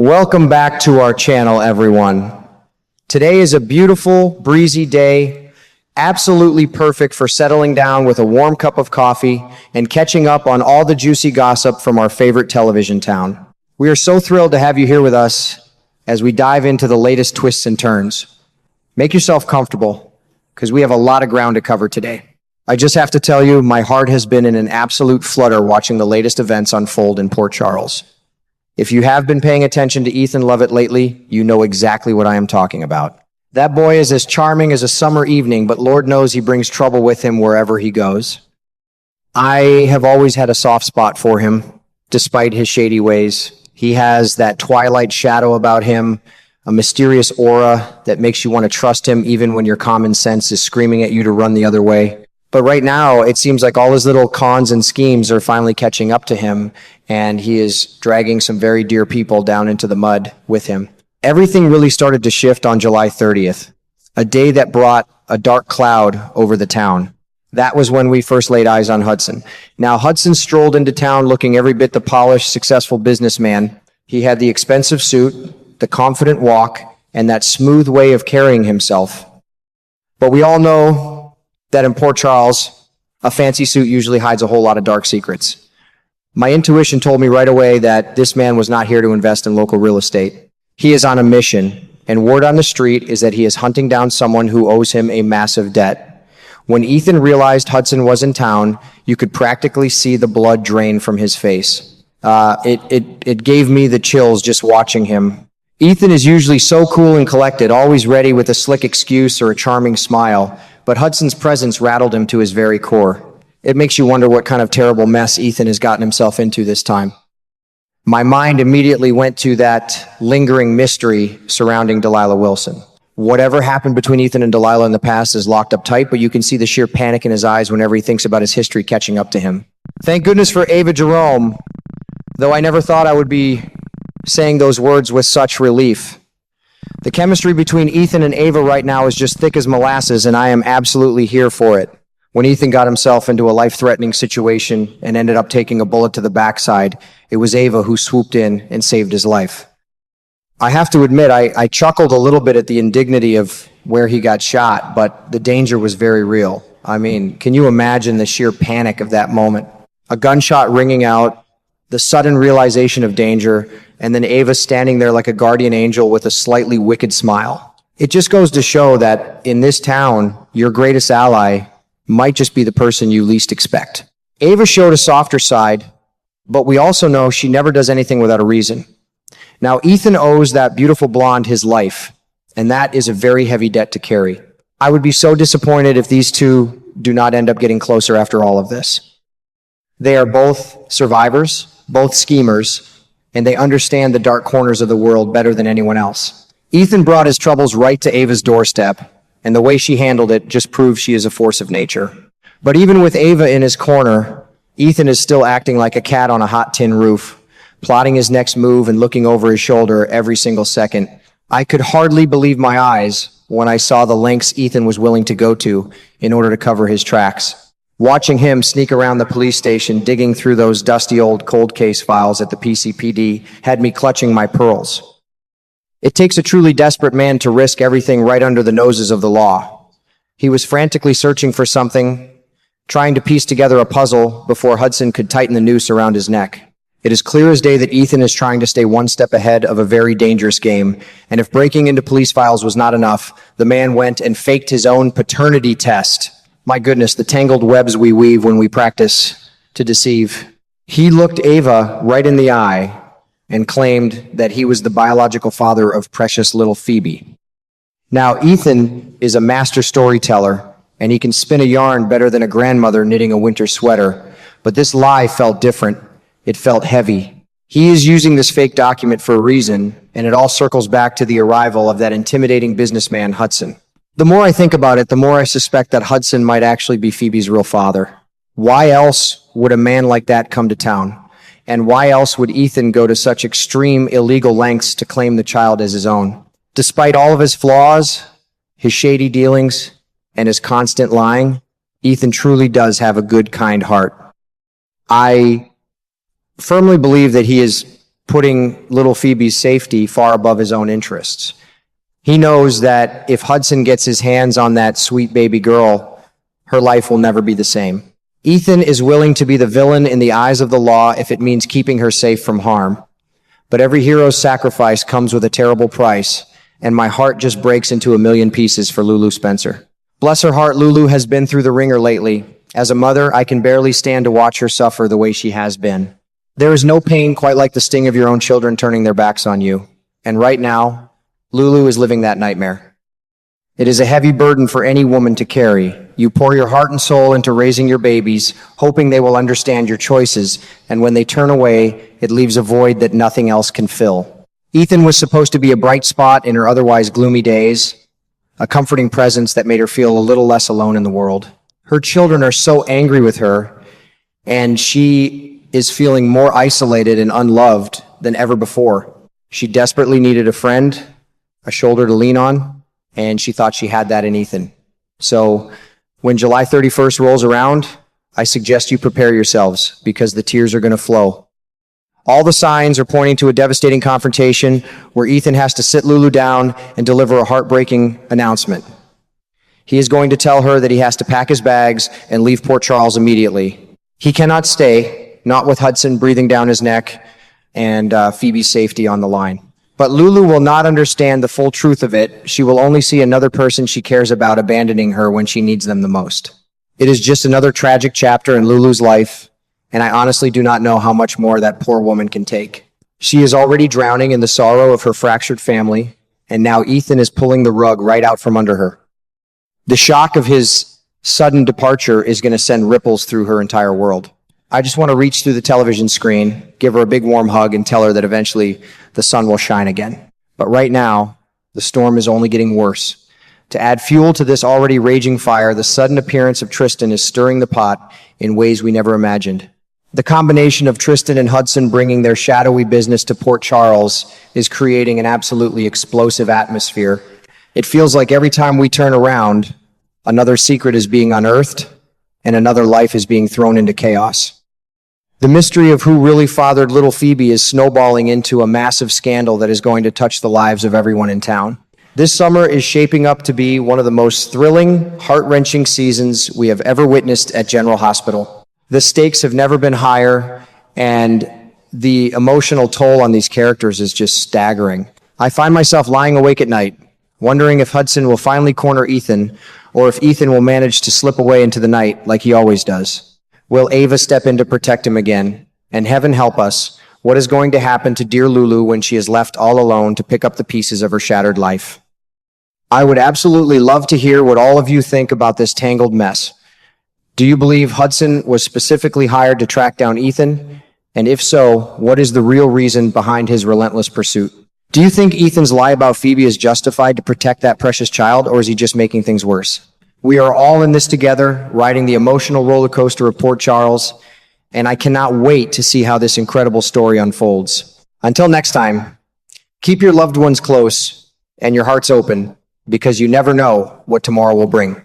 Welcome back to our channel, everyone. Today is a beautiful, breezy day, absolutely perfect for settling down with a warm cup of coffee and catching up on all the juicy gossip from our favorite television town. We are so thrilled to have you here with us as we dive into the latest twists and turns. Make yourself comfortable, because we have a lot of ground to cover today. I just have to tell you, my heart has been in an absolute flutter watching the latest events unfold in Port Charles. If you have been paying attention to Ethan Lovett lately, you know exactly what I am talking about. That boy is as charming as a summer evening, but Lord knows he brings trouble with him wherever he goes. I have always had a soft spot for him, despite his shady ways. He has that twilight shadow about him, a mysterious aura that makes you want to trust him even when your common sense is screaming at you to run the other way. But right now, it seems like all his little cons and schemes are finally catching up to him, and he is dragging some very dear people down into the mud with him. Everything really started to shift on July 30th, a day that brought a dark cloud over the town. That was when we first laid eyes on Hudson. Now, Hudson strolled into town looking every bit the polished, successful businessman. He had the expensive suit, the confident walk, and that smooth way of carrying himself. But we all know that in Port Charles, a fancy suit usually hides a whole lot of dark secrets. My intuition told me right away that this man was not here to invest in local real estate. He is on a mission, and word on the street is that he is hunting down someone who owes him a massive debt. When Ethan realized Hudson was in town, you could practically see the blood drain from his face. It gave me the chills just watching him. Ethan is usually so cool and collected, always ready with a slick excuse or a charming smile, but Hudson's presence rattled him to his very core. It makes you wonder what kind of terrible mess Ethan has gotten himself into this time. My mind immediately went to that lingering mystery surrounding Delilah Wilson. Whatever happened between Ethan and Delilah in the past is locked up tight, but you can see the sheer panic in his eyes whenever he thinks about his history catching up to him. Thank goodness for Ava Jerome, though I never thought I would be saying those words with such relief. The chemistry between Ethan and Ava right now is just thick as molasses, and I am absolutely here for it. When Ethan got himself into a life-threatening situation and ended up taking a bullet to the backside, it was Ava who swooped in and saved his life. I have to admit, I chuckled a little bit at the indignity of where he got shot, but the danger was very real. I mean, can you imagine the sheer panic of that moment? A gunshot ringing out, the sudden realization of danger, and then Ava standing there like a guardian angel with a slightly wicked smile. It just goes to show that in this town, your greatest ally might just be the person you least expect. Ava showed a softer side, but we also know she never does anything without a reason. Now, Ethan owes that beautiful blonde his life, and that is a very heavy debt to carry. I would be so disappointed if these two do not end up getting closer after all of this. They are both survivors, both schemers, and they understand the dark corners of the world better than anyone else. Ethan brought his troubles right to Ava's doorstep, and the way she handled it just proves she is a force of nature. But even with Ava in his corner, Ethan is still acting like a cat on a hot tin roof, plotting his next move and looking over his shoulder every single second. I could hardly believe my eyes when I saw the lengths Ethan was willing to go to in order to cover his tracks. Watching him sneak around the police station, digging through those dusty old cold case files at the PCPD, had me clutching my pearls. It takes a truly desperate man to risk everything right under the noses of the law. He was frantically searching for something, trying to piece together a puzzle before Hudson could tighten the noose around his neck. It is clear as day that Ethan is trying to stay one step ahead of a very dangerous game, and if breaking into police files was not enough, the man went and faked his own paternity test. My goodness, the tangled webs we weave when we practice to deceive. He looked Ava right in the eye and claimed that he was the biological father of precious little Phoebe. Now, Ethan is a master storyteller, and he can spin a yarn better than a grandmother knitting a winter sweater. But this lie felt different. It felt heavy. He is using this fake document for a reason, and it all circles back to the arrival of that intimidating businessman, Hudson. The more I think about it, the more I suspect that Hudson might actually be Phoebe's real father. Why else would a man like that come to town? And why else would Ethan go to such extreme illegal lengths to claim the child as his own? Despite all of his flaws, his shady dealings, and his constant lying, Ethan truly does have a good, kind heart. I firmly believe that he is putting little Phoebe's safety far above his own interests. He knows that if Hudson gets his hands on that sweet baby girl, her life will never be the same. Ethan is willing to be the villain in the eyes of the law if it means keeping her safe from harm. But every hero's sacrifice comes with a terrible price, and my heart just breaks into a million pieces for Lulu Spencer. Bless her heart, Lulu has been through the ringer lately. As a mother, I can barely stand to watch her suffer the way she has been. There is no pain quite like the sting of your own children turning their backs on you. And right now, Lulu is living that nightmare. It is a heavy burden for any woman to carry. You pour your heart and soul into raising your babies, hoping they will understand your choices, and when they turn away, it leaves a void that nothing else can fill. Ethan was supposed to be a bright spot in her otherwise gloomy days, a comforting presence that made her feel a little less alone in the world. Her children are so angry with her, and she is feeling more isolated and unloved than ever before. She desperately needed a friend, a shoulder to lean on, and she thought she had that in Ethan. So when July 31st rolls around, I suggest you prepare yourselves because the tears are going to flow. All the signs are pointing to a devastating confrontation where Ethan has to sit Lulu down and deliver a heartbreaking announcement. He is going to tell her that he has to pack his bags and leave Port Charles immediately. He cannot stay, not with Hudson breathing down his neck and Phoebe's safety on the line. But Lulu will not understand the full truth of it. She will only see another person she cares about abandoning her when she needs them the most. It is just another tragic chapter in Lulu's life, and I honestly do not know how much more that poor woman can take. She is already drowning in the sorrow of her fractured family, and now Ethan is pulling the rug right out from under her. The shock of his sudden departure is going to send ripples through her entire world. I just want to reach through the television screen, give her a big warm hug, and tell her that eventually the sun will shine again. But right now, the storm is only getting worse. To add fuel to this already raging fire, the sudden appearance of Tristan is stirring the pot in ways we never imagined. The combination of Tristan and Hudson bringing their shadowy business to Port Charles is creating an absolutely explosive atmosphere. It feels like every time we turn around, another secret is being unearthed and another life is being thrown into chaos. The mystery of who really fathered little Phoebe is snowballing into a massive scandal that is going to touch the lives of everyone in town. This summer is shaping up to be one of the most thrilling, heart-wrenching seasons we have ever witnessed at General Hospital. The stakes have never been higher, and the emotional toll on these characters is just staggering. I find myself lying awake at night, wondering if Hudson will finally corner Ethan, or if Ethan will manage to slip away into the night like he always does. Will Ava step in to protect him again? And heaven help us, what is going to happen to dear Lulu when she is left all alone to pick up the pieces of her shattered life? I would absolutely love to hear what all of you think about this tangled mess. Do you believe Hudson was specifically hired to track down Ethan? And if so, what is the real reason behind his relentless pursuit? Do you think Ethan's lie about Phoebe is justified to protect that precious child, or is he just making things worse? We are all in this together, riding the emotional roller coaster of Port Charles, and I cannot wait to see how this incredible story unfolds. Until next time, keep your loved ones close and your hearts open, because you never know what tomorrow will bring.